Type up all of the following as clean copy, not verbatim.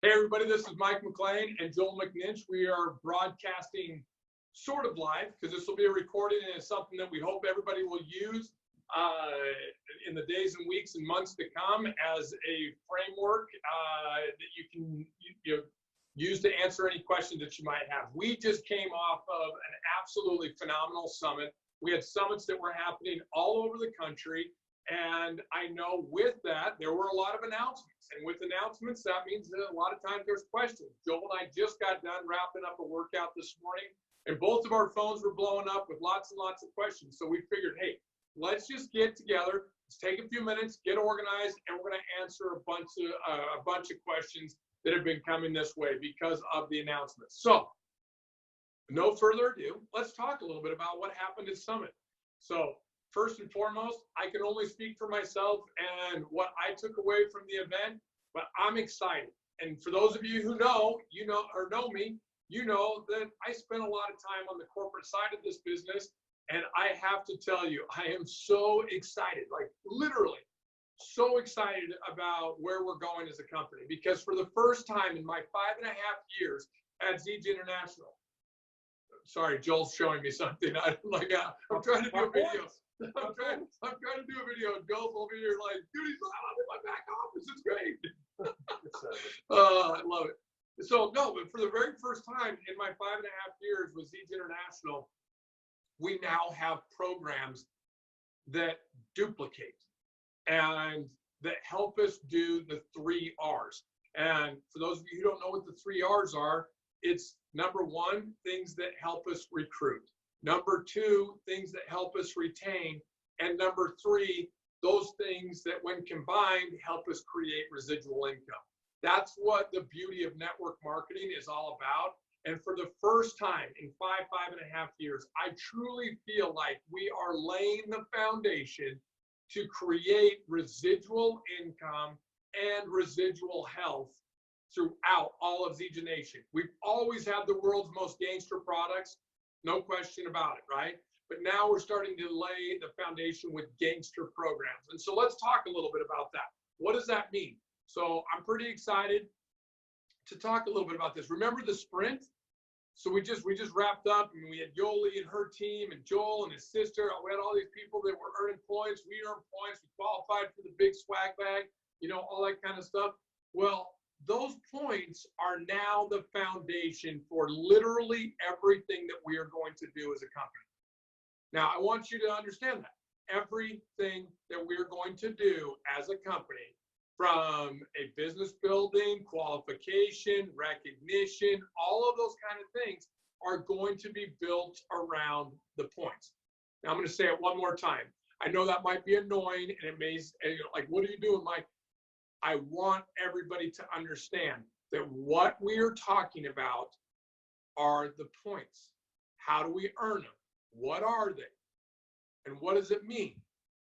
Hey everybody, this is Mike McLean and Joel McNinch. We are broadcasting sort of live because this will be a recording and it's something that we hope everybody will use in the days and weeks and months to come as a framework that you can use to answer any questions that you might have. We just came off of an absolutely phenomenal summit. We had summits that were happening all over the country. And I know with that, there were a lot of announcements. And with announcements, that means that a lot of times there's questions. Joel and I just got done wrapping up a workout this morning, and both of our phones were blowing up with lots and lots of questions. So we figured, hey, let's just get together, let's take a few minutes, get organized, and we're going to answer a bunch of questions that have been coming this way because of the announcements. So no further ado, let's talk a little bit about what happened at Summit. So first and foremost, I can only speak for myself and what I took away from the event, but I'm excited. And for those of you who know me, you know that I spent a lot of time on the corporate side of this business. And I have to tell you, I am so excited, like literally so excited about where we're going as a company, because for the first time in my 5.5 years at ZJ International, sorry, Joel's showing me something. I'm trying to do a video. I'm trying to do a video, and Joel's over here like, dude, he's like, I'm in my back office. It's great. I love it. So no, but for the very first time in my 5.5 years with ZJ International, we now have programs that duplicate and that help us do the 3 R's. And for those of you who don't know what the 3 R's are, it's number 1, things that help us recruit. Number 2, things that help us retain. And number 3, those things that when combined help us create residual income. That's what the beauty of network marketing is all about. And for the first time in 5.5 years, I truly feel like we are laying the foundation to create residual income and residual health throughout all of ZJ Nation. We've always had the world's most gangster products. No question about it, right? But now we're starting to lay the foundation with gangster programs. And so let's talk a little bit about that. What does that mean? So I'm pretty excited to talk a little bit about this. Remember the sprint? So we just wrapped up, and we had Yoli and her team and Joel and his sister. We had all these people that were earning points. We earned points. We qualified for the big swag bag, all that kind of stuff. Well, those points are now the foundation for literally everything that we are going to do as a company. Now, I want you to understand that everything that we're going to do as a company, from a business building, qualification, recognition, all of those kind of things are going to be built around the points. Now, I'm going to say it one more time. I know that might be annoying, and it may, like, what are you doing, Mike? I want everybody to understand that what we are talking about are the points. How do we earn them? What are they? And what does it mean?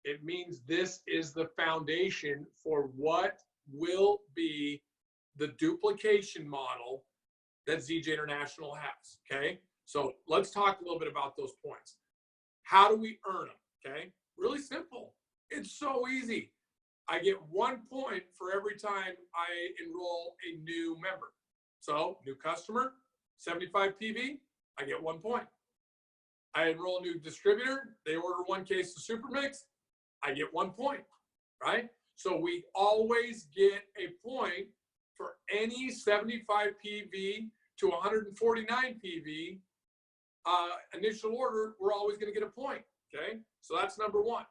It means this is the foundation for what will be the duplication model that ZJ International has, okay? So let's talk a little bit about those points. How do we earn them, okay? Really simple. It's so easy. I get 1 point for every time I enroll a new member. So new customer, 75 PV, I get 1 point. I enroll a new distributor, they order 1 case of Super Mix, I get 1 point, right? So we always get a point for any 75 PV to 149 PV initial order, we're always going to get a point, okay? So that's number 1.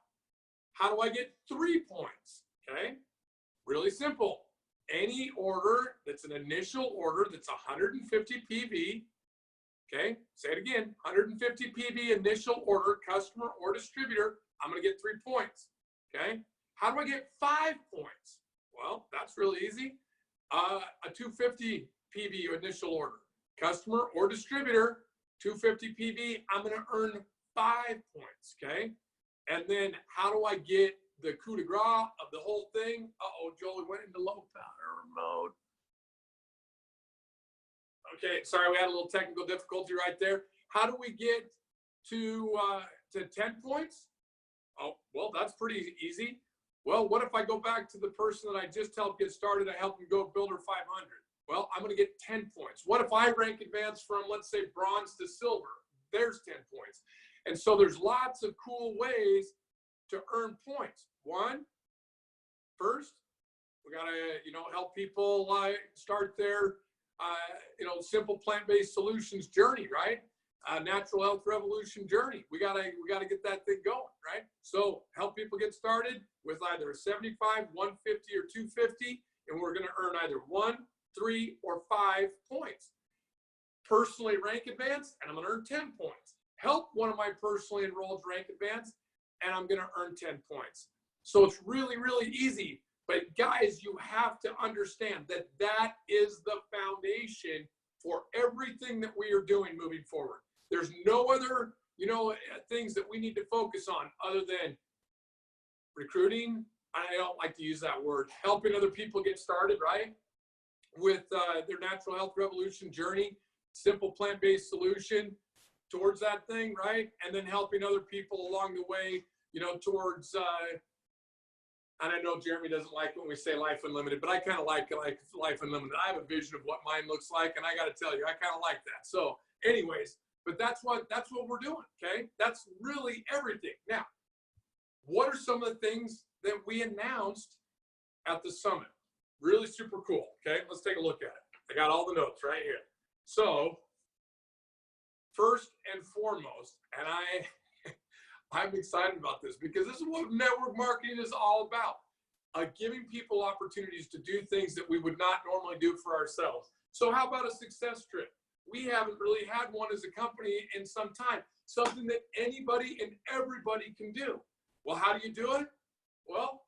How do I get 3 points? Okay, really simple. Any order that's an initial order that's 150 PV, okay, say it again, 150 PV initial order, customer or distributor, I'm going to get 3 points, okay? How do I get 5 points? Well, that's really easy. A 250 PV initial order, customer or distributor, 250 PV, I'm going to earn 5 points, okay? And then how do I get the coup de grace of the whole thing? Uh-oh, Joel, we went into low power mode. Okay, sorry, we had a little technical difficulty right there. How do we get to 10 points? Oh, well, that's pretty easy. Well, what if I go back to the person that I just helped get started? I helped them go build her 500. Well, I'm going to get 10 points. What if I rank advance from, let's say, bronze to silver? There's 10 points. And so there's lots of cool ways to earn points. First, we got to, help people start their, simple plant-based solutions journey, right? Natural health revolution journey. We gotta get that thing going, right? So help people get started with either a 75, 150, or 250, and we're gonna earn either 1, 3, or 5 points. Personally rank advance, and I'm gonna earn 10 points. Help one of my personally enrolled rank advance, and I'm gonna earn 10 points. So it's really, really easy. But guys, you have to understand that that is the foundation for everything that we are doing moving forward. There's no other, things that we need to focus on other than recruiting. I don't like to use that word. Helping other people get started, right? With their natural health revolution journey, simple plant-based solution towards that thing, right? And then helping other people along the way, towards, and I know Jeremy doesn't like when we say life unlimited, but I kind of like life unlimited. I have a vision of what mine looks like, and I got to tell you, I kind of like that. So anyways, but that's what we're doing, okay? That's really everything. Now, what are some of the things that we announced at the summit? Really super cool, okay? Let's take a look at it. I got all the notes right here. So first and foremost, and I'm excited about this because this is what network marketing is all about. Giving people opportunities to do things that we would not normally do for ourselves. So how about a success trip? We haven't really had one as a company in some time, something that anybody and everybody can do. Well, how do you do it? Well,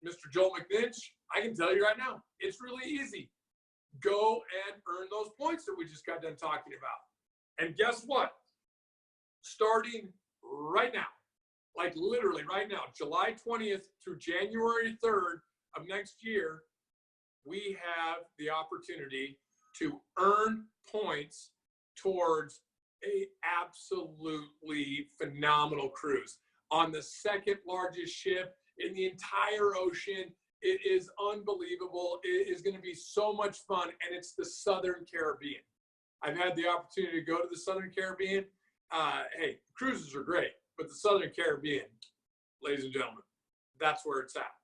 Mr. Joel McNinch, I can tell you right now, it's really easy. Go and earn those points that we just got done talking about. And guess what? Starting right now, like literally right now, July 20th through January 3rd of next year, we have the opportunity to earn points towards a absolutely phenomenal cruise on the second largest ship in the entire ocean. It is unbelievable. It is going to be so much fun, and it's the Southern Caribbean. I've had the opportunity to go to the Southern Caribbean. Hey, cruises are great, but the Southern Caribbean, ladies and gentlemen, that's where it's at.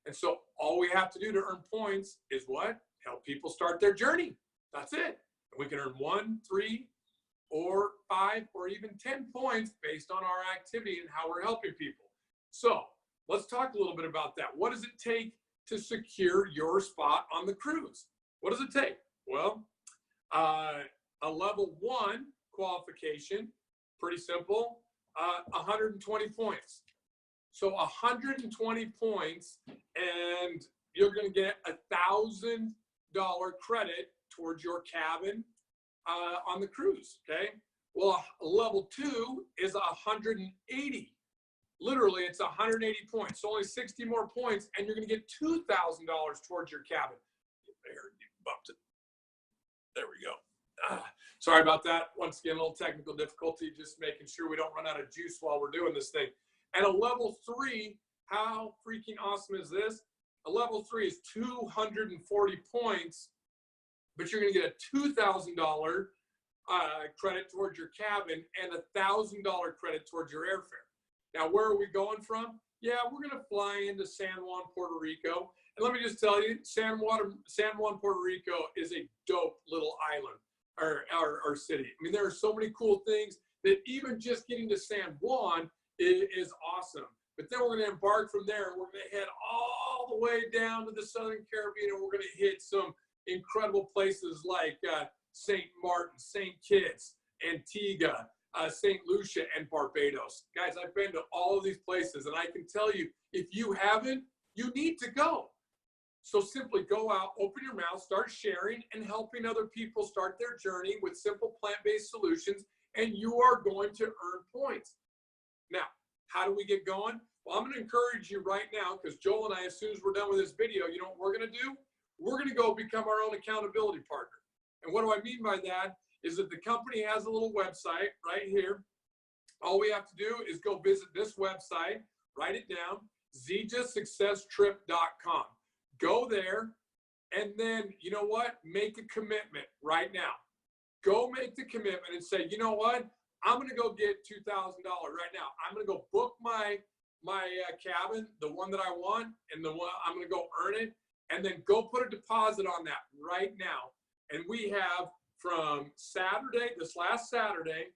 And so all we have to do to earn points is what? Help people start their journey. That's it. And we can earn 1, 3, or 5, or even 10 points based on our activity and how we're helping people. So let's talk a little bit about that. What does it take to secure your spot on the cruise? What does it take? Well, a level 1 qualification, pretty simple, 120 points. So 120 points, and you're going to get $1,000 credit towards your cabin on the cruise, okay? Well, level 2 is 180. Literally, it's 180 points. So only 60 more points, and you're going to get $2,000 towards your cabin. There, you bumped it. There we go. Sorry about that. Once again, a little technical difficulty, just making sure we don't run out of juice while we're doing this thing. And a level 3, how freaking awesome is this? A level 3 is 240 points, but you're going to get a $2,000 credit towards your cabin and a $1,000 credit towards your airfare. Now, where are we going from? Yeah, we're going to fly into San Juan, Puerto Rico. And let me just tell you, San Juan, Puerto Rico is a dope little island, or city. I mean, there are so many cool things that even just getting to San Juan is awesome. But then we're going to embark from there, and we're going to head all the way down to the Southern Caribbean, and we're going to hit some incredible places like St. Martin, St. Kitts, Antigua, St. Lucia, and Barbados. Guys, I've been to all of these places, and I can tell you, if you haven't, you need to go. So simply go out, open your mouth, start sharing and helping other people start their journey with simple plant-based solutions, and you are going to earn points. Now, how do we get going? Well, I'm going to encourage you right now, because Joel and I, as soon as we're done with this video, you know what we're going to do? We're going to go become our own accountability partner. And what do I mean by that? Is that the company has a little website right here. All we have to do is go visit this website, write it down, ZJASuccesstrip.com. Go there, And then, you know what? Make a commitment right now. Go make the commitment and say, you know what? I'm going to go get $2,000 right now. I'm going to go book my cabin, the one that I want, and the one I'm going to go earn it, and then go put a deposit on that right now. And we have from Saturday, this last Saturday,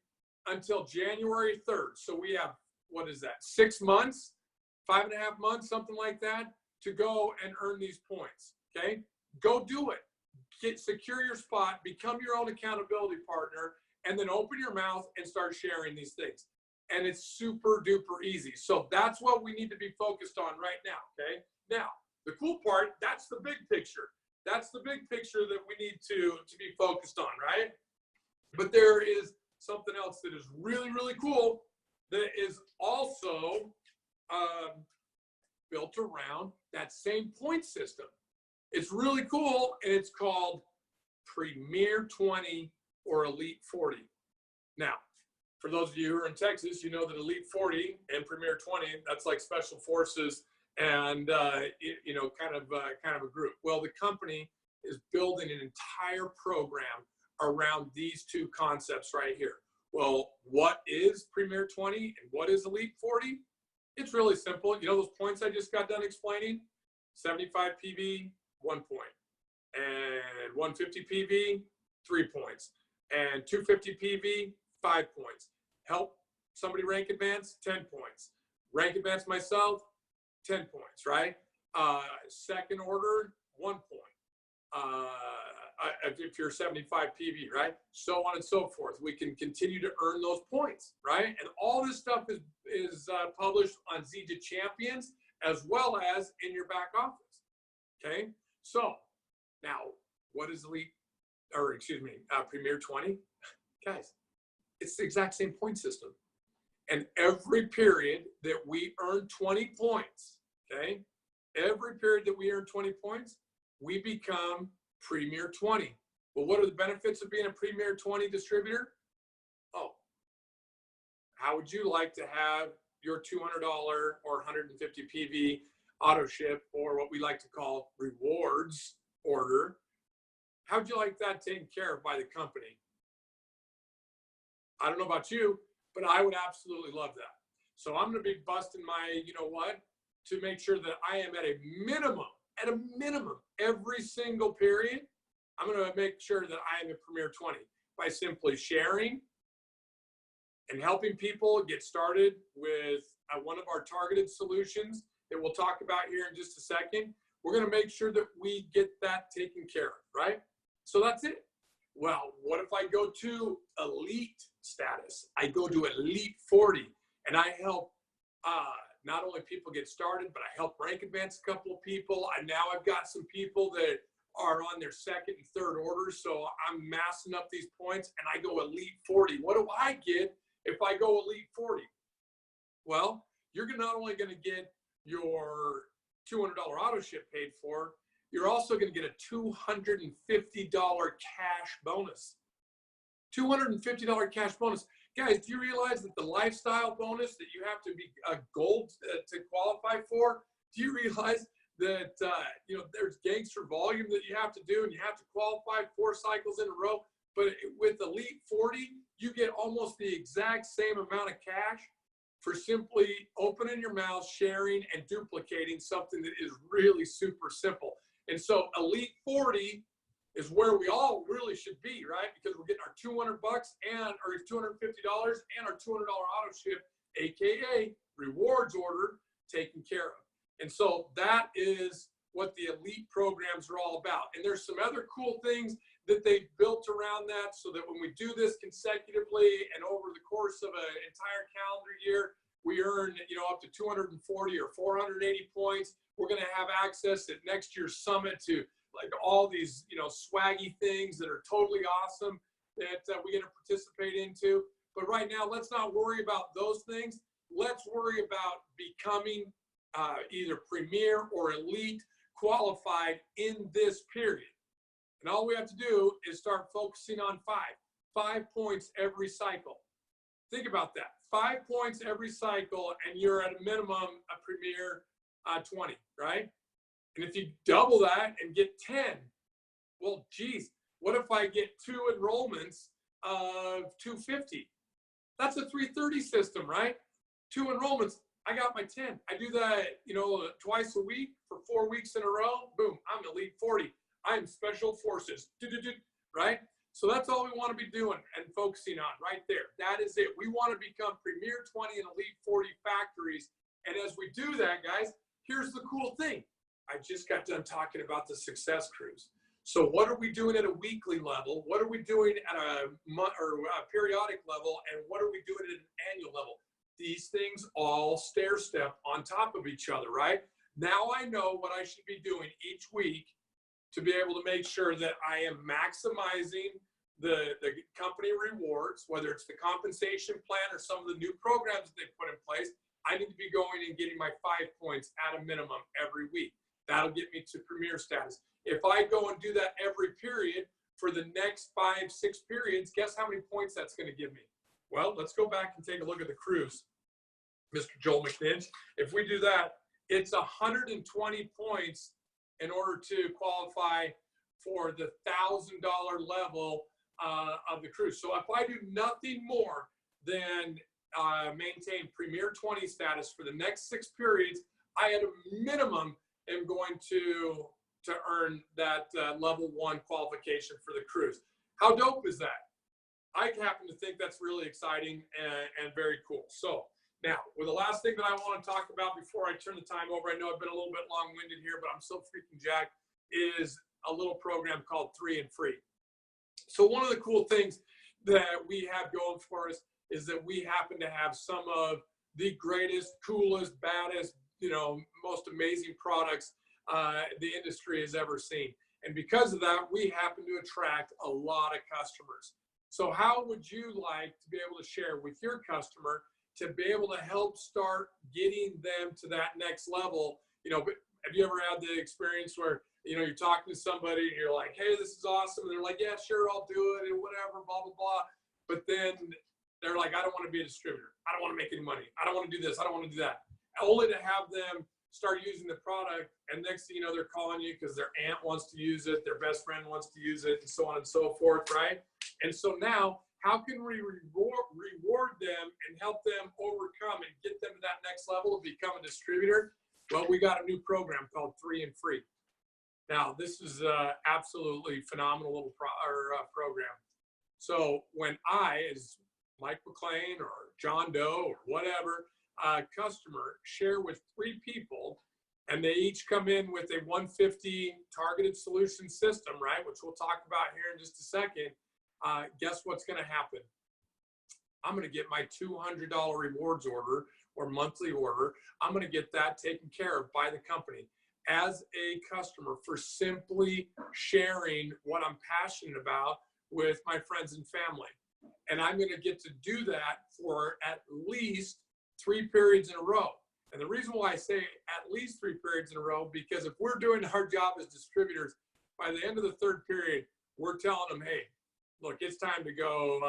until January 3rd. So we have, what is that, 6 months, 5.5 months, something like that, to go and earn these points, okay? Go do it. Secure your spot, become your own accountability partner, and then open your mouth and start sharing these things. And it's super duper easy. So that's what we need to be focused on right now, okay? Now, the cool part, that's the big picture. That's the big picture that we need to be focused on, right? But there is something else that is really, really cool that is also built around that same point system. It's really cool, and it's called Premier 20 or Elite 40. Now, for those of you who are in Texas, you know that Elite 40 and Premier 20, that's like Special Forces and, you know, kind of a group. Well, the company is building an entire program around these two concepts right here. Well, what is Premier 20 and what is Elite 40? It's really simple. You know those points I just got done explaining? 75 PV, 1 point. And 150 PV, 3 points. And 250 PV, 5 points. Help somebody rank advance, 10 points. Rank advance myself, 10 points, right? Second order, 1 point. If you're 75 PV, right? So on and so forth. We can continue to earn those points, right? And all this stuff is published on ZJ Champions as well as in your back office, okay? So now, what is Premier 20? Guys, it's the exact same point system. And every period that we earn 20 points, okay? Every period that we earn 20 points, we become Premier 20. Well, what are the benefits of being a Premier 20 distributor? Oh, how would you like to have your $200 or 150 PV auto ship, or what we like to call rewards order? How would you like that taken care of by the company? I don't know about you, but I would absolutely love that. So I'm going to be busting my, you know what, to make sure that I am at a minimum, every single period, I'm going to make sure that I am a Premier 20 by simply sharing and helping people get started with one of our targeted solutions that we'll talk about here in just a second. We're going to make sure that we get that taken care of, right? So that's it. Well, what if I go to elite status? I go to Elite 40, and I help not only people get started, but I help rank advance a couple of people. I've got some people that are on their second and third orders, so I'm massing up these points, and I go Elite 40. What do I get if I go Elite 40? Well, you're not only going to get your $200 auto ship paid for, you're also going to get a $250 cash bonus. $250 cash bonus. Guys, do you realize that the lifestyle bonus that you have to be gold to qualify for? Do you realize that there's gangster volume that you have to do, and you have to qualify 4 cycles in a row? But with Elite 40, you get almost the exact same amount of cash for simply opening your mouth, sharing, and duplicating something that is really super simple. And so Elite 40 is where we all really should be, right? Because we're getting our $200 or $250 and our $200 auto ship, AKA rewards order, taken care of. And so that is what the elite programs are all about. And there's some other cool things that they've built around that, so that when we do this consecutively and over the course of an entire calendar year, we earn, up to 240 or 480 points. We're going to have access at next year's summit to like all these, swaggy things that are totally awesome that we get to participate into. But right now, let's not worry about those things. Let's worry about becoming either premier or elite qualified in this period. And all we have to do is start focusing on 5 points every cycle. Think about that. 5 points every cycle, and you're at a minimum a premier 20, right? And if you double that and get 10, well, geez, what if I get 2 enrollments of 250? That's a 330 system, right? 2 enrollments, I got my 10. I do that, twice a week for 4 weeks in a row. Boom, I'm Elite 40. I'm Special Forces, right? So that's all we want to be doing and focusing on right there. That is it. We want to become Premier 20 and Elite 40 factories. And as we do that, guys, here's the cool thing. I just got done talking about the success cruise. So what are we doing at a weekly level? What are we doing at a periodic level? And what are we doing at an annual level? These things all stair step on top of each other, right? Now I know what I should be doing each week to be able to make sure that I am maximizing the company rewards, whether it's the compensation plan or some of the new programs that they put in place. I need to be going and getting my 5 points at a minimum every week. That'll get me to Premier status. If I go and do that every period for the next 5, 6 periods, guess how many points that's going to give me? Well, let's go back and take a look at the cruise, Mr. Joel McNinch. If we do that, it's 120 points in order to qualify for the $1,000 level of the cruise. So if I do nothing more than maintain Premier 20 status for the next 6 periods, I at a minimum am going to earn that level 1 qualification for the cruise. How dope is that? I happen to think that's really exciting and very cool. So now, the last thing that I want to talk about before I turn the time over, I know I've been a little bit long-winded here, but I'm so freaking jacked, is a little program called 3 and Free. So one of the cool things that we have going for us is that we happen to have some of the greatest, coolest, baddest, most amazing products the industry has ever seen. And because of that, we happen to attract a lot of customers. So how would you like to be able to share with your customer to be able to help start getting them to that next level? Have you ever had the experience where, you're talking to somebody and you're like, hey, this is awesome. And they're like, yeah, sure, I'll do it and whatever, blah, blah, blah. But then they're like, I don't want to be a distributor. I don't want to make any money. I don't want to do this. I don't want to do that. Only to have them start using the product, and next thing you know, they're calling you because their aunt wants to use it, their best friend wants to use it, and so on and so forth, right? And so now, how can we reward them and help them overcome and get them to that next level to become a distributor? Well, we got a new program called 3 and Free. Now, this is absolutely phenomenal little program. So when I, as Mike McLean or John Doe or whatever, customer share with 3 people, and they each come in with a 150 targeted solution system, right, which we'll talk about here in just a second, guess what's going to happen? I'm going to get my $200 rewards order or monthly order. I'm going to get that taken care of by the company as a customer for simply sharing what I'm passionate about with my friends and family. And I'm going to get to do that for at least 3 periods in a row. And the reason why I say at least 3 periods in a row, because if we're doing our job as distributors, by the end of the 3rd period, we're telling them, hey, look, it's time to go,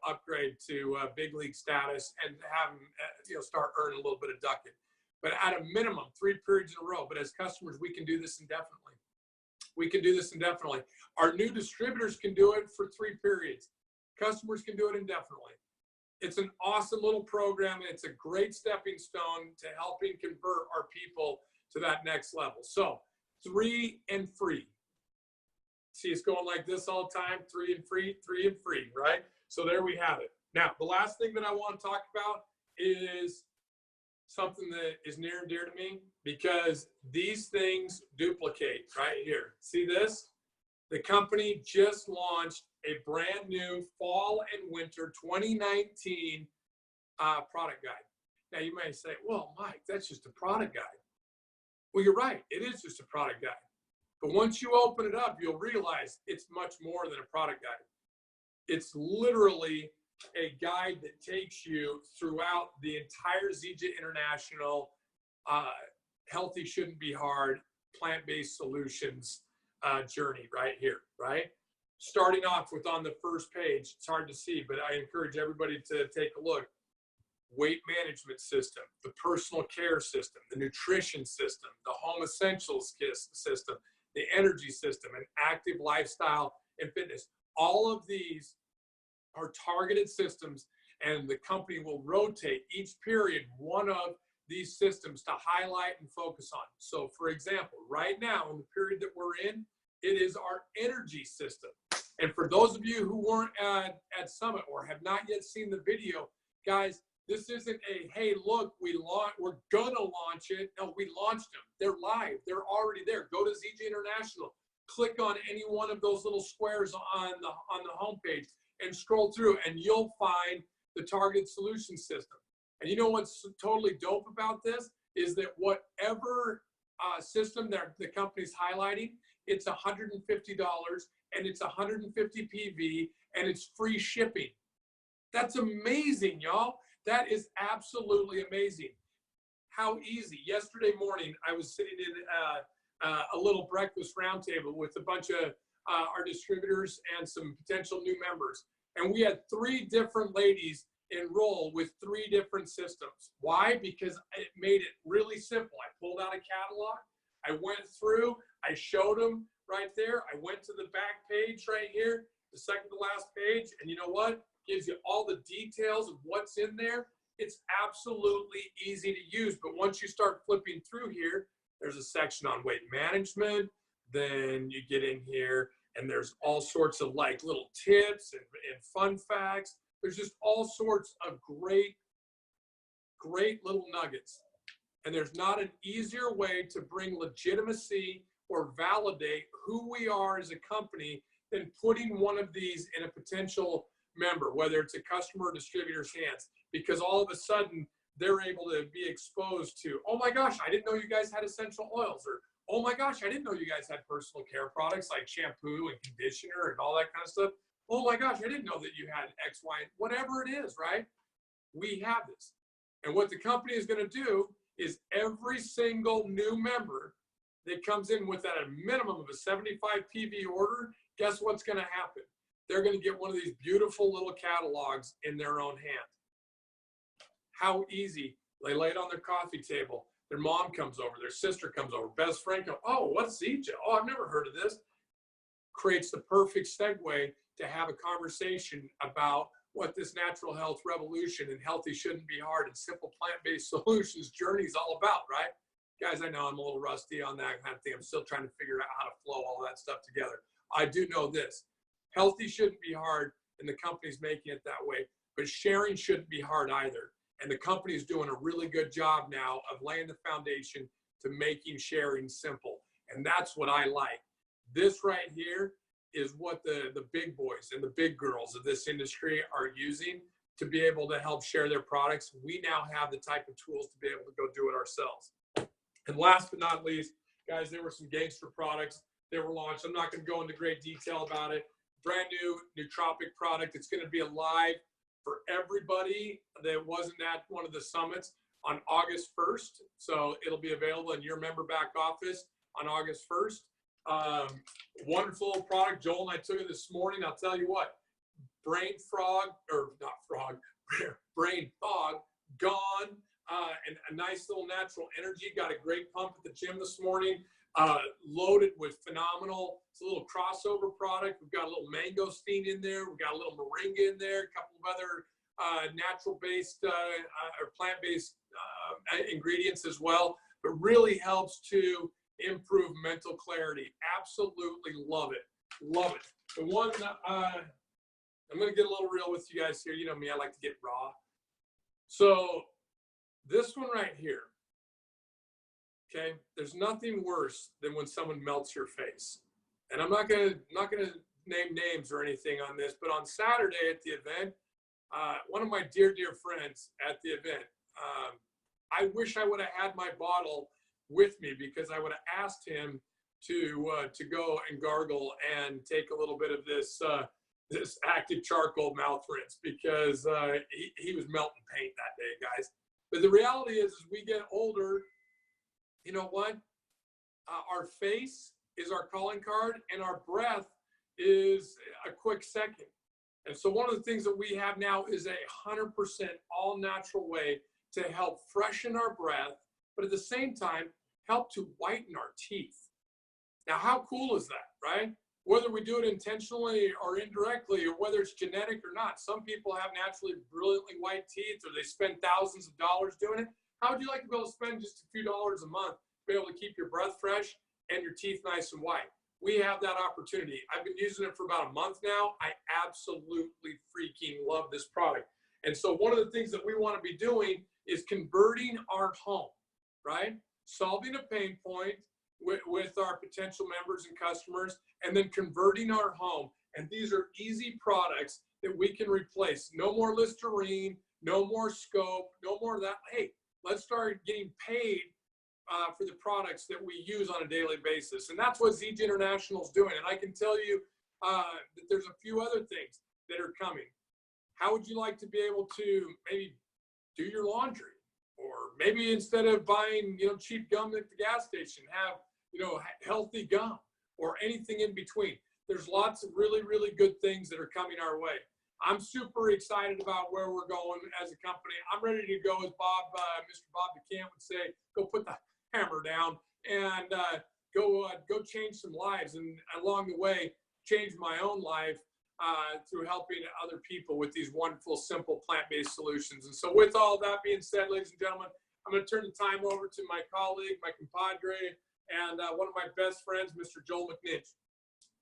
upgrade to big league status and have them, start earning a little bit of ducking. But at a minimum, 3 periods in a row. But as customers, we can do this indefinitely. We can do this indefinitely. Our new distributors can do it for 3 periods. Customers can do it indefinitely. It's an awesome little program. It's a great stepping stone to helping convert our people to that next level. So 3 and Free. See, it's going like this all the time, 3 and Free, 3 and Free, right? So there we have it. Now, the last thing that I want to talk about is something that is near and dear to me, because these things duplicate right here. See this? The company just launched a brand new fall and winter 2019 product guide. Now you may say, well, Mike, that's just a product guide. Well, you're right. It is just a product guide. But once you open it up, you'll realize it's much more than a product guide. It's literally a guide that takes you throughout the entire ZJ International healthy shouldn't be hard plant-based solutions journey right here, right? Starting off with on the first page, it's hard to see, but I encourage everybody to take a look. weight management system, the personal care system, the nutrition system, the home essentials system, the energy system, and active lifestyle and fitness. All of these are targeted systems, and the company will rotate each period one of these systems to highlight and focus on. So for example, right now in the period that we're in, it is our energy system. And for those of you who weren't at Summit or have not yet seen the video, guys, this isn't a, hey, look, we're gonna launch it. No, we launched them. They're live. They're already there. Go to ZJ International. Click on any one of those little squares on the homepage and scroll through, and you'll find the targeted solution system. And you know what's totally dope about this is that whatever system that the company's highlighting, it's $150 and it's 150 PV and it's free shipping. That's amazing, y'all. That is absolutely amazing. How easy. Yesterday morning, I was sitting in a little breakfast roundtable with a bunch of our distributors and some potential new members. And we had 3 different ladies enroll with 3 different systems. Why? Because it made it really simple. I pulled out a catalog. I went through. I showed them right there. I went to the back page right here, the second to last page. And you know what? Gives you all the details of what's in there. It's absolutely easy to use. But once you start flipping through here, there's a section on weight management. Then you get in here and there's all sorts of like little tips and fun facts. There's just all sorts of great little nuggets. And there's not an easier way to bring legitimacy or validate who we are as a company than putting one of these in a potential member, whether it's a customer or distributor's hands, because all of a sudden they're able to be exposed to, oh my gosh, I didn't know you guys had essential oils, or oh my gosh, I didn't know you guys had personal care products like shampoo and conditioner and all that kind of stuff. Oh my gosh, I didn't know that you had X, Y, whatever it is, right? We have this. And what the company is going to do is every single new member that comes in with at a minimum of a 75 PV order, guess what's going to happen? They're going to get one of these beautiful little catalogs in their own hand. How easy. They lay it on their coffee table. Their mom comes over, their sister comes over, best friend comes, oh, what's ZJ? Oh, I've never heard of this. Creates the perfect segue to have a conversation about what this natural health revolution and healthy shouldn't be hard and simple plant-based solutions journey is all about, right? Guys, I know I'm a little rusty on that kind of thing. I'm still trying to figure out how to flow all that stuff together. I do know this. Healthy shouldn't be hard, and the company's making it that way. But sharing shouldn't be hard either. And the company is doing a really good job now of laying the foundation to making sharing simple. And that's what I like. This right here is what the big boys and the big girls of this industry are using to be able to help share their products. We now have the type of tools to be able to go do it ourselves. And last but not least, guys, there were some gangster products that were launched. I'm not going to go into great detail about it. Brand new nootropic product. It's going to be alive for everybody that wasn't at one of the summits on August 1st. So it'll be available in your member back office on August 1st. Wonderful product. Joel and I took it this morning. I'll tell you what, brain fog gone, and a nice little natural energy. Got a great pump at the gym this morning. Loaded with phenomenal, it's a little crossover product. We've got a little mangosteen in there. We've got a little moringa in there, a couple of other natural-based or plant-based ingredients as well, but really helps to improve mental clarity. Absolutely love it. Love it. The one, I'm going to get a little real with you guys here. You know me, I like to get raw. So this one right here, okay, there's nothing worse than when someone melts your face. And I'm not gonna name names or anything on this, but on Saturday at the event, one of my dear friends at the event, I wish I would have had my bottle with me, because I would have asked him to go and gargle and take a little bit of this this active charcoal mouth rinse, because he was melting paint that day, guys. But the reality is, as we get older, you know what? Our face is our calling card, and our breath is a quick second. And so one of the things that we have now is 100% all natural way to help freshen our breath, but at the same time, help to whiten our teeth. Now, how cool is that, right? Whether we do it intentionally or indirectly, or whether it's genetic or not, some people have naturally brilliantly white teeth, or they spend thousands of dollars doing it. How would you like to be able to spend just a few dollars a month to be able to keep your breath fresh and your teeth nice and white? We have that opportunity. I've been using it for about a month now. I absolutely freaking love this product. And so one of the things that we want to be doing is converting our home, right? Solving a pain point with our potential members and customers, and then converting our home. And these are easy products that we can replace. No more Listerine, no more scope, no more of that. Hey, let's start getting paid for the products that we use on a daily basis. And that's what ZG International is doing. And I can tell you that there's a few other things that are coming. How would you like to be able to maybe do your laundry? Or maybe instead of buying, cheap gum at the gas station, have, healthy gum, or anything in between. There's lots of really, really good things that are coming our way. I'm super excited about where we're going as a company. I'm ready to go, as Mr. Bob DeCamp would say, go put the hammer down and go change some lives. And along the way, change my own life through helping other people with these wonderful, simple plant-based solutions. And so with all that being said, ladies and gentlemen, I'm going to turn the time over to my colleague, my compadre, and one of my best friends, Mr. Joel McNinch.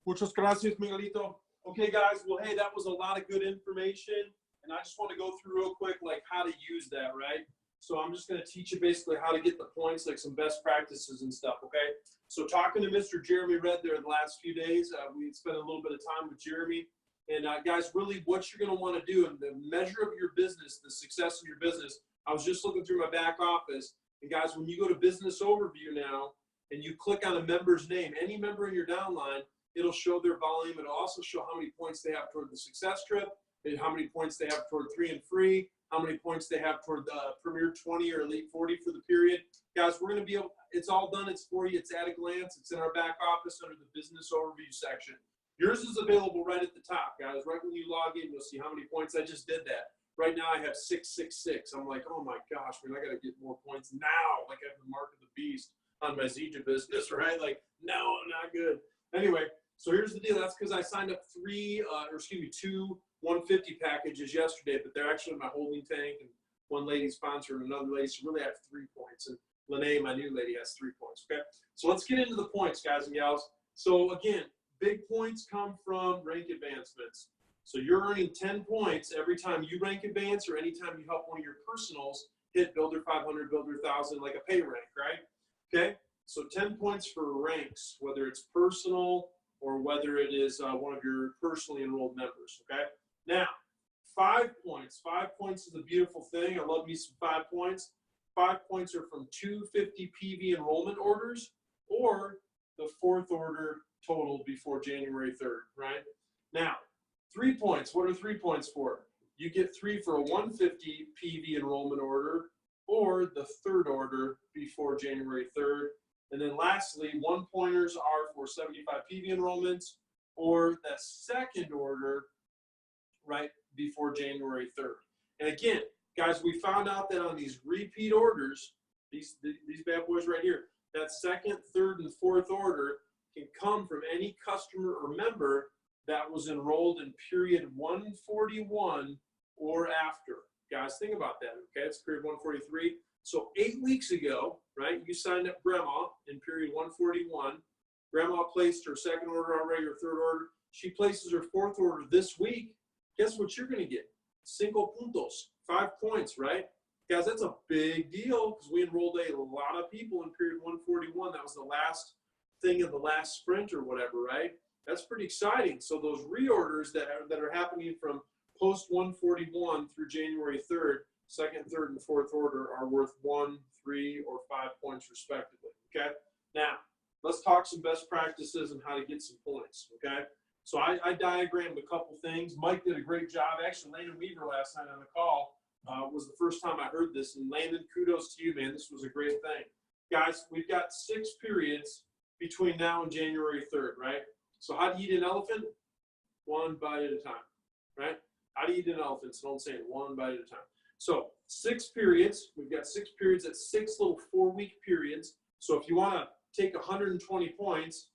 Muchas gracias, Miguelito. Okay, guys. Well, hey, that was a lot of good information. And I just want to go through real quick, like how to use that, right? So I'm just going to teach you basically how to get the points, like some best practices and stuff, okay? So talking to Mr. Jeremy Red there the last few days, we spent a little bit of time with Jeremy. And guys, really what you're going to want to do, and the measure of your business, the success of your business, I was just looking through my back office. And guys, when you go to Business Overview now, and you click on a member's name, any member in your downline, it'll show their volume. It'll also show how many points they have toward the success trip, and how many points they have toward 3 and Free, how many points they have toward the Premier 20 or Elite 40 for the period. Guys, we're going to be able, it's all done. It's for you. It's at a glance. It's in our back office under the Business Overview section. Yours is available right at the top, guys. Right when you log in, you'll see how many points. I just did that. Right now I have 666. I'm like, oh my gosh, man, I got to get more points now. Like I have the mark of the beast on my Zija business, right? Like, no, I'm not good. Anyway, so here's the deal. That's because I signed up two 150 packages yesterday, but they're actually in my holding tank, and one lady sponsored another lady, so really I have 3 points. And Lene, my new lady, has 3 points, okay? So let's get into the points, guys and gals. So again, big points come from rank advancements. So you're earning 10 points every time you rank advance, or anytime you help one of your personals hit Builder 500, Builder 1000, like a pay rank, right? Okay, so 10 points for ranks, whether it's personal or whether it is one of your personally enrolled members, okay? Now, 5 points. 5 points is a beautiful thing. I love me some 5 points. 5 points are from 250 PV enrollment orders or the 4th order total before January 3rd, right? Now, 3 points. What are 3 points for? You get 3 for a 150 PV enrollment order or the 3rd order before January 3rd. And then lastly, 1 pointers are for 75 PV enrollments or the 2nd order right before January 3rd. And again, guys, we found out that on these repeat orders, these bad boys right here, that 2nd, 3rd, and 4th order can come from any customer or member that was enrolled in period 141 or after. Guys, think about that, okay? It's period 143. So 8 weeks ago, right, you signed up Grandma in period 141. Grandma placed her 2nd order already, or 3rd order. She places her 4th order this week. Guess what you're going to get? 5 puntos, 5 points, right? Guys, that's a big deal because we enrolled a lot of people in period 141. That was the last thing of the last sprint or whatever, right? That's pretty exciting. So those reorders that are happening from post 141 through January 3rd, 2nd, 3rd, and 4th order are worth 1, 3, or 5 points respectively, okay? Now, let's talk some best practices and how to get some points, okay? So I diagrammed a couple things. Mike did a great job. Actually, Landon Weaver last night on the call was the first time I heard this. And Landon, kudos to you, man. This was a great thing. Guys, we've got 6 periods between now and January 3rd, right? So how do you eat an elephant? 1 bite at a time. right? How do you eat an elephant? So don't say it, one bite at a time. So 6 periods. We've got 6 periods at 6 little 4-week periods. So if you want to take 120 points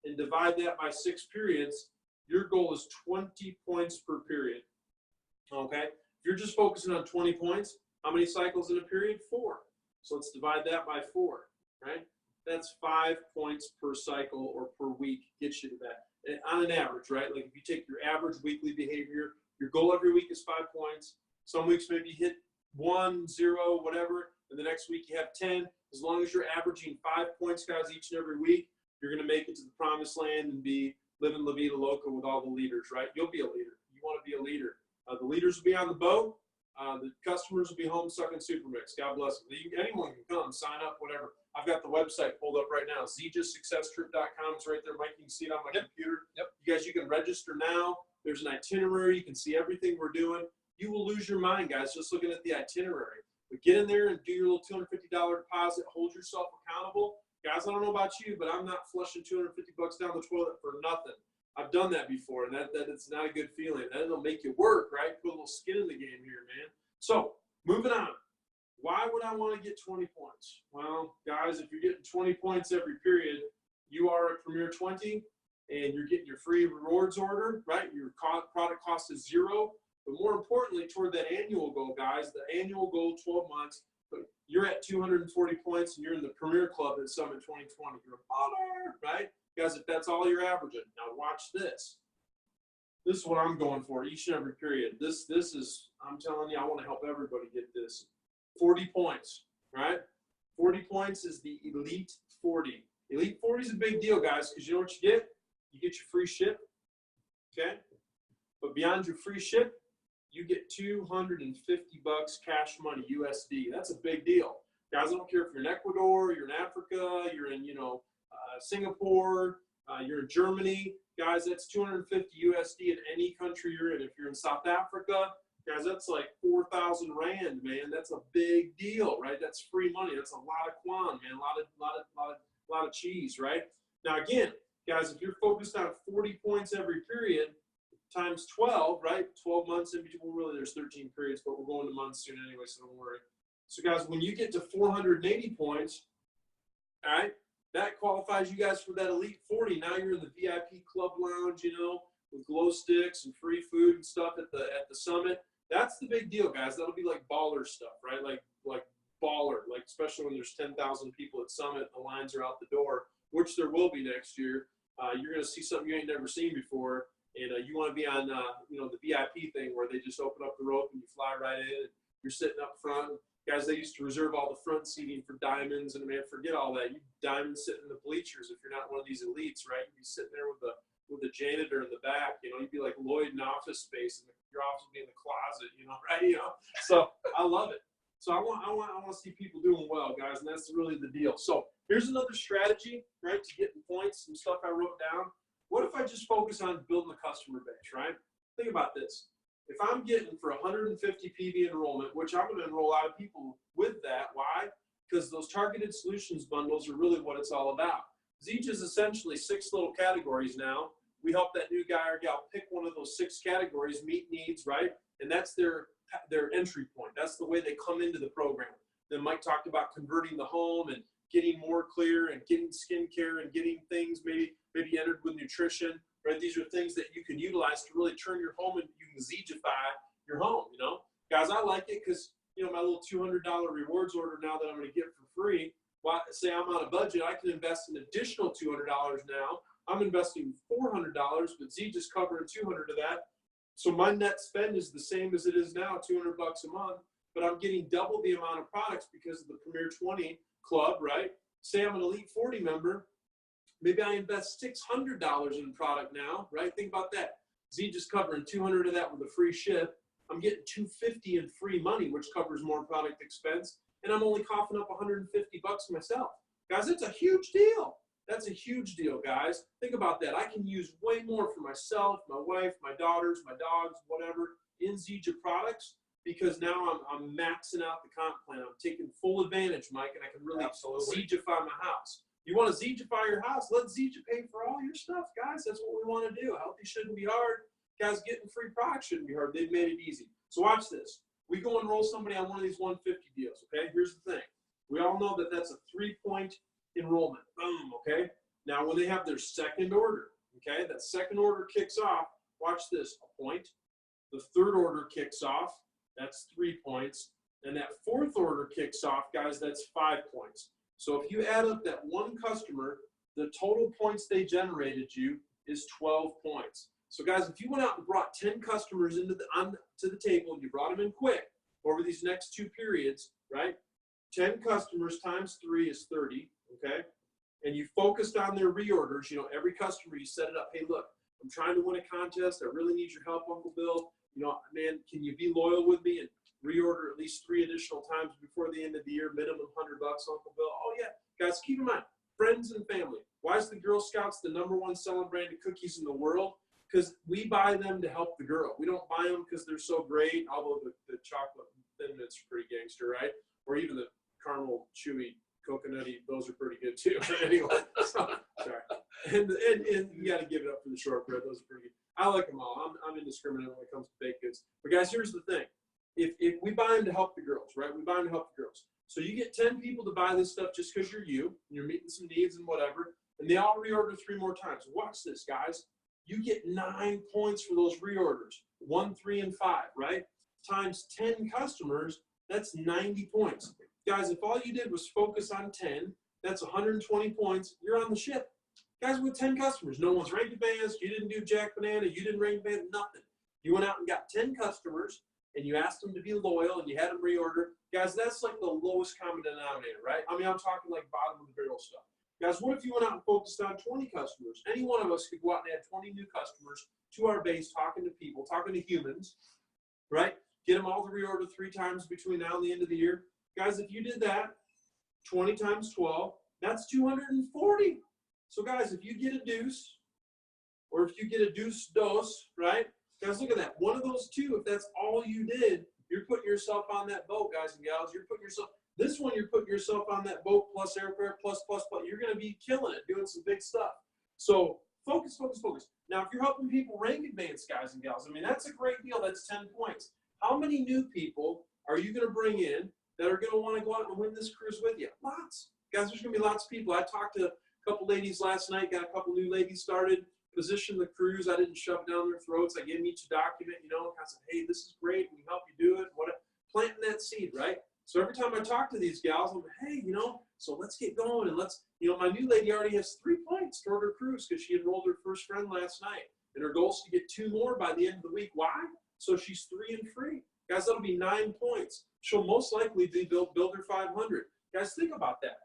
and divide that by 6 periods, your goal is 20 points per period. Okay? If you're just focusing on 20 points, how many cycles in a period? 4. So let's divide that by 4, right? That's 5 points per cycle or per week gets you to that. And on an average, right? Like if you take your average weekly behavior, your goal every week is 5 points. Some weeks maybe you hit 1, 0, whatever, and the next week you have 10. As long as you're averaging 5 points, guys, each and every week, you're going to make it to the promised land and be living La Vida Loca with all the leaders, right? You'll be a leader. You want to be a leader. The leaders will be on the boat. The customers will be home sucking Supermix. God bless them. Anyone can come, sign up, whatever. I've got the website pulled up right now. ZJSuccessTrip.com. It's right there. Mike, you can see it on my computer. Yep. You guys, you can register now. There's an itinerary. You can see everything we're doing. You will lose your mind, guys, just looking at the itinerary. But get in there and do your little $250 deposit. Hold yourself accountable. Guys, I don't know about you, but I'm not flushing $250 down the toilet for nothing. I've done that before, and that it's not a good feeling. That'll make you work, right? Put a little skin in the game here, man. So, moving on. Why would I want to get 20 points? Well, guys, if you're getting 20 points every period, you are a Premier 20, and you're getting your free rewards order, right? Your product cost is 0. But more importantly, toward that annual goal, guys, the annual goal, 12 months, but you're at 240 points, and you're in the Premier Club at Summit 2020. You're a baller, right? Guys, if that's all you're averaging, now watch this. This is what I'm going for each and every period. This is, I'm telling you, I want to help everybody get this. 40 points, right? 40 points is the Elite 40. Elite 40 is a big deal, guys, because you know what you get? You get your free ship, okay? But beyond your free ship, you get $250 cash money, USD. That's a big deal. Guys, I don't care if you're in Ecuador, you're in Africa, you're in, Singapore, you're in Germany. Guys, that's $250 USD in any country you're in. If you're in South Africa, guys, that's like 4,000 Rand, man. That's a big deal, right? That's free money. That's a lot of kwan, man. A lot of cheese, right? Now, again, guys, if you're focused on 40 points every period, times 12, right? 12 months in between. Well, really, there's 13 periods, but we're going to months soon anyway, so don't worry. So, guys, when you get to 480 points, all right, that qualifies you guys for that Elite 40. Now you're in the VIP club lounge, with glow sticks and free food and stuff at the summit. That's the big deal, guys. That'll be like baller stuff, right? Like baller, like especially when there's 10,000 people at summit, the lines are out the door, which there will be next year. You're going to see something you ain't never seen before. And you want to be on, the VIP thing where they just open up the rope and you fly right in. And you're sitting up front. Guys, they used to reserve all the front seating for diamonds. And, man, forget all that. You diamonds sitting in the bleachers if you're not one of these elites, right? You'd be sitting there with the janitor in the back. You'd be like Lloyd in Office Space. And your office would be in the closet, right? So I love it. So I want to see people doing well, guys. And that's really the deal. So here's another strategy, right, to getting points, some stuff I wrote down. What if I just focus on building a customer base, right? Think about this. If I'm getting for 150 PV enrollment, which I'm going to enroll a lot of people with that, why? Because those targeted solutions bundles are really what it's all about. Zeech is essentially 6 little categories now. We help that new guy or gal pick one of those 6 categories, meet needs, right? And that's their entry point. That's the way they come into the program. Then Mike talked about converting the home and getting more clear and getting skincare and getting things maybe entered with nutrition, right? These are things that you can utilize to really turn your home and you can Zeechify your home, Guys, I like it because, my little $200 rewards order now that I'm going to get for free, well, say I'm on a budget, I can invest an additional $200 now. I'm investing $400, but Zeech is covering $200 of that. So my net spend is the same as it is now, $200 a month, but I'm getting double the amount of products because of the Premier 20 Club, right? Say I'm an Elite 40 member, maybe I invest $600 in product now, right? Think about that. Zeech is covering $200 of that with a free ship. I'm getting $250 in free money, which covers more product expense, and I'm only coughing up $150 myself. Guys, that's a huge deal. That's a huge deal, guys. Think about that. I can use way more for myself, my wife, my daughters, my dogs, whatever, in Zeech products, because now I'm maxing out the comp plan. I'm taking full advantage, Mike, and I can really Zeechify my house. You want to Zeechify your house? Let Zeech pay for all your stuff, guys. That's what we want to do. Healthy shouldn't be hard. Guys, getting free products shouldn't be hard. They've made it easy. So watch this. We go enroll somebody on one of these 150 deals, okay? Here's the thing. We all know that that's a 3-point enrollment. Boom, okay? Now, when they have their second order, okay, that second order kicks off. Watch this, a point. The third order kicks off. That's 3 points. And that fourth order kicks off, guys, that's 5 points. So if you add up that one customer, the total points they generated you is 12 points. So guys, if you went out and brought 10 customers to the table, and you brought them in quick over these next 2 periods, right? 10 customers times 3 is 30, okay? And you focused on their reorders, you know, every customer, you set it up. Hey, look, I'm trying to win a contest. I really need your help, Uncle Bill. You know, man, can you be loyal with me and reorder at least 3 additional times before the end of the year, minimum $100, Uncle Bill? Oh, yeah. Guys, keep in mind, friends and family. Why is the Girl Scouts the #1 selling brand of cookies in the world? Because we buy them to help the girl. We don't buy them because they're so great, although the chocolate Thin Mint's pretty gangster, right? Or even the caramel, chewy, coconutty, those are pretty good too. Anyway, so, sorry. And you got to give it up for the shortbread. Those are pretty good. I like them all. I'm indiscriminate when it comes to baked goods. But guys, here's the thing. If we buy them to help the girls, right? We buy them to help the girls. So you get 10 people to buy this stuff just because you're meeting some needs and whatever, and they all reorder 3 more times. Watch this, guys. You get 9 points for those reorders, 1, 3, and 5, right? Times 10 customers, that's 90 points. Guys, if all you did was focus on 10, that's 120 points. You're on the ship. Guys, with 10 customers, no one's ranked advanced. You didn't do Jack Banana. You didn't rank advanced, nothing. You went out and got 10 customers, and you asked them to be loyal, and you had them reorder. Guys, that's like the lowest common denominator, right? I mean, I'm talking like bottom of the barrel stuff. Guys, what if you went out and focused on 20 customers? Any one of us could go out and add 20 new customers to our base, talking to people, talking to humans, right? Get them all to reorder 3 times between now and the end of the year. Guys, if you did that, 20 times 12, that's 240. So, guys, if you get a deuce, or if you get a deuce dos, right? Guys, look at that. One of those 2, if that's all you did, you're putting yourself on that boat, guys and gals. You're putting yourself, this one, you're putting yourself on that boat plus airfare, plus. You're going to be killing it, doing some big stuff. So focus, focus, focus. Now, if you're helping people rank advance, guys and gals, I mean, that's a great deal. That's 10 points. How many new people are you going to bring in that are going to want to go out and win this cruise with you? Lots. Guys, there's going to be lots of people. I talked to a couple ladies last night, got a couple new ladies started. Position the cruise. I didn't shove down their throats. I gave them each a document, you know, I said, hey, this is great. We help you do it. Planting that seed, right? So every time I talk to these gals, I'm like, hey, you know, so let's get going and let's, you know, my new lady already has 3 points toward her cruise because she enrolled her first friend last night. And her goal is to get 2 more by the end of the week. Why? So she's 3 and free. Guys, that'll be 9 points. She'll most likely be builder 500. Guys, think about that.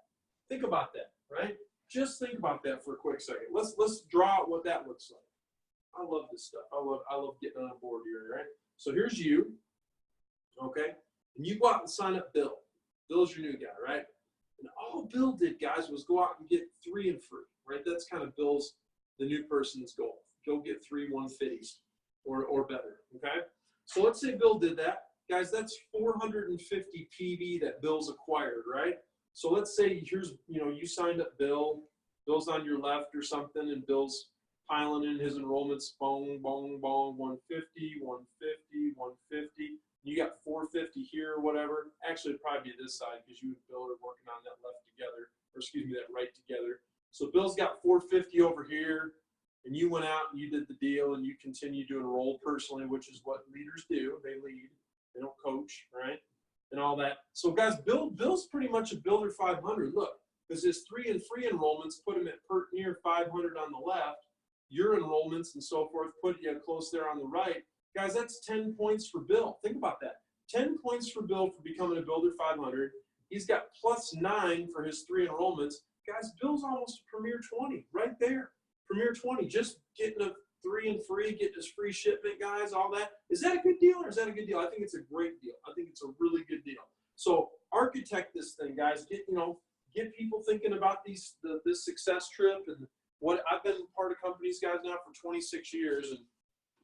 Think about that, right? Just think about that for a quick second. Let's draw out what that looks like. I love this stuff. I love getting on board here, right? So here's you, okay? And you go out and sign up Bill. Bill's your new guy, right? And all Bill did, guys, was go out and get 3 and free, right? That's kind of Bill's, the new person's goal. Go get 3 150s or better, okay? So let's say Bill did that. Guys, that's 450 PV that Bill's acquired, right? So let's say here's, you know, you signed up Bill. Bill's on your left or something, and Bill's piling in his enrollments, bong, bong, bong, 150, 150, 150. You got 450 here or whatever. Actually, it'd probably be this side because you and Bill are working on that left together, or excuse me, that right together. So Bill's got 450 over here, and you went out and you did the deal, and you continue to enroll personally, which is what leaders do. They lead. They don't coach, right? And all that. So guys, Bill's pretty much a builder 500. Look, because his 3 and free enrollments put him at near 500 on the left. Your enrollments and so forth put you close there on the right. Guys, that's 10 points for Bill. Think about that. 10 points for Bill for becoming a builder 500. He's got +9 for his 3 enrollments. Guys, Bill's almost a Premier 20 right there. Premier 20, just getting a 3 and free, getting his free shipment, guys, all that. Is that a good deal or is that a good deal? I think it's a great deal. I think it's a really good deal. So architect this thing, guys. Get people thinking about this success trip. And what I've been part of companies, guys, now for 26 years, and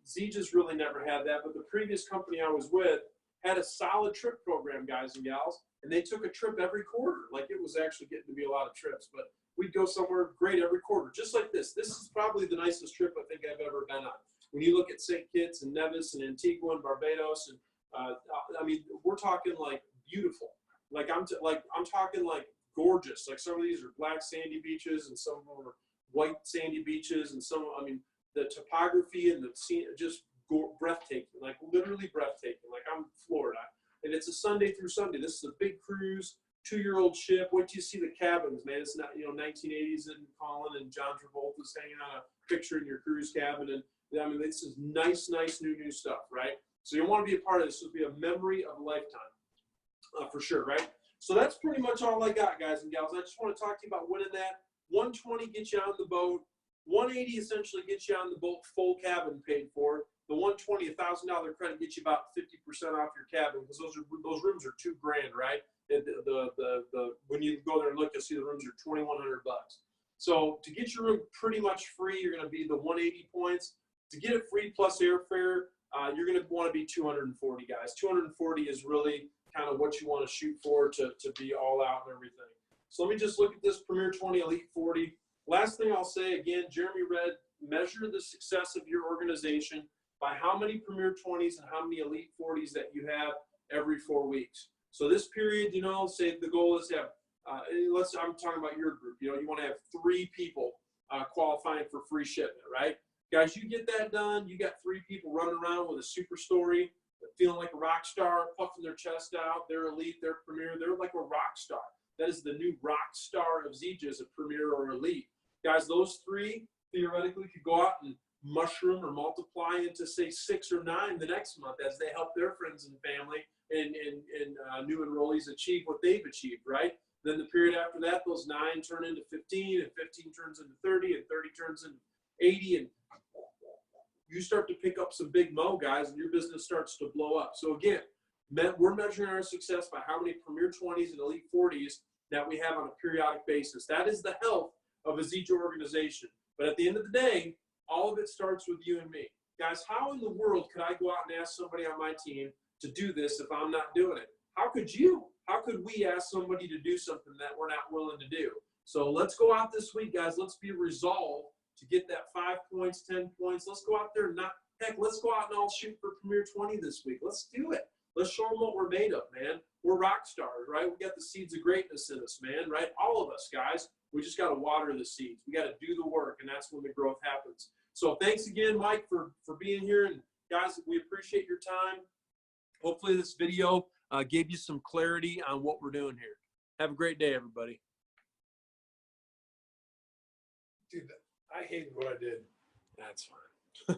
Z just really never had that. But the previous company I was with had a solid trip program, guys and gals, and they took a trip every quarter. Like, it was actually getting to be a lot of trips, but we'd go somewhere great every quarter, just like this. This is probably the nicest trip I think I've ever been on. when you look at St. Kitts and Nevis and Antigua and Barbados, and I mean, we're talking like beautiful. Like I'm talking like gorgeous. Like some of these are black sandy beaches, and some of them are white sandy beaches, and some, I mean, the topography and the scene just breathtaking, like literally breathtaking. Like I'm in Florida, and it's a Sunday through Sunday. This is a big cruise, 2-year-old ship. Wait till you see the cabins, man. It's not, you know, 1980s and Colin and John Travolta's hanging on a picture in your cruise cabin, and I mean, this is nice new stuff, right? So you want to be a part of this. This will be a memory of a lifetime, for sure, right? So that's pretty much all I got, guys and gals. I just want to talk to you about winning that. 120 gets you on the boat. 180 essentially gets you on the boat, full cabin paid for. The 120, $1,000 credit gets you about 50% off your cabin, because those rooms are $2,000, right? When you go there and look, you'll see the rooms are $2,100. So to get your room pretty much free, you're going to be the 180 points. To get it free plus airfare, you're going to want to be 240, guys. 240 is really kind of what you want to shoot for to be all out and everything. So let me just look at this Premier 20 Elite 40. Last thing I'll say, again, Jeremy Red, measure the success of your organization by how many Premier 20s and how many Elite 40s that you have every 4 weeks. So this period, you know, say the goal is to have, I'm talking about your group, you know, you want to have 3 people qualifying for free shipment, right? Guys, you get that done, you got 3 people running around with a super story, feeling like a rock star, puffing their chest out, they're elite, they're premier, they're like a rock star. That is the new rock star of ZJ, is a premier or elite. Guys, those 3 theoretically could go out and mushroom or multiply into, say, 6 or 9 the next month as they help their friends and family and new enrollees achieve what they've achieved, right? Then the period after that, those 9 turn into 15, and 15 turns into 30, and 30 turns into 80, and you start to pick up some big mo, guys, and your business starts to blow up. So again, we're measuring our success by how many Premier 20s and Elite 40s that we have on a periodic basis. That is the health of a ZJ organization. But at the end of the day, all of it starts with you and me. Guys, how in the world could I go out and ask somebody on my team to do this if I'm not doing it? How could you? How could we ask somebody to do something that we're not willing to do? So let's go out this week, guys. Let's be resolved to get that 5 points, 10 points. Let's go out there and let's go out and all shoot for Premier 20 this week. Let's do it. Let's show them what we're made of, man. We're rock stars, right? We got the seeds of greatness in us, man, right? All of us, guys. We just got to water the seeds. We got to do the work, and that's when the growth happens. So thanks again, Mike, for being here. And guys, we appreciate your time. Hopefully this video gave you some clarity on what we're doing here. Have a great day, everybody. Dude, I hated what I did. That's fine.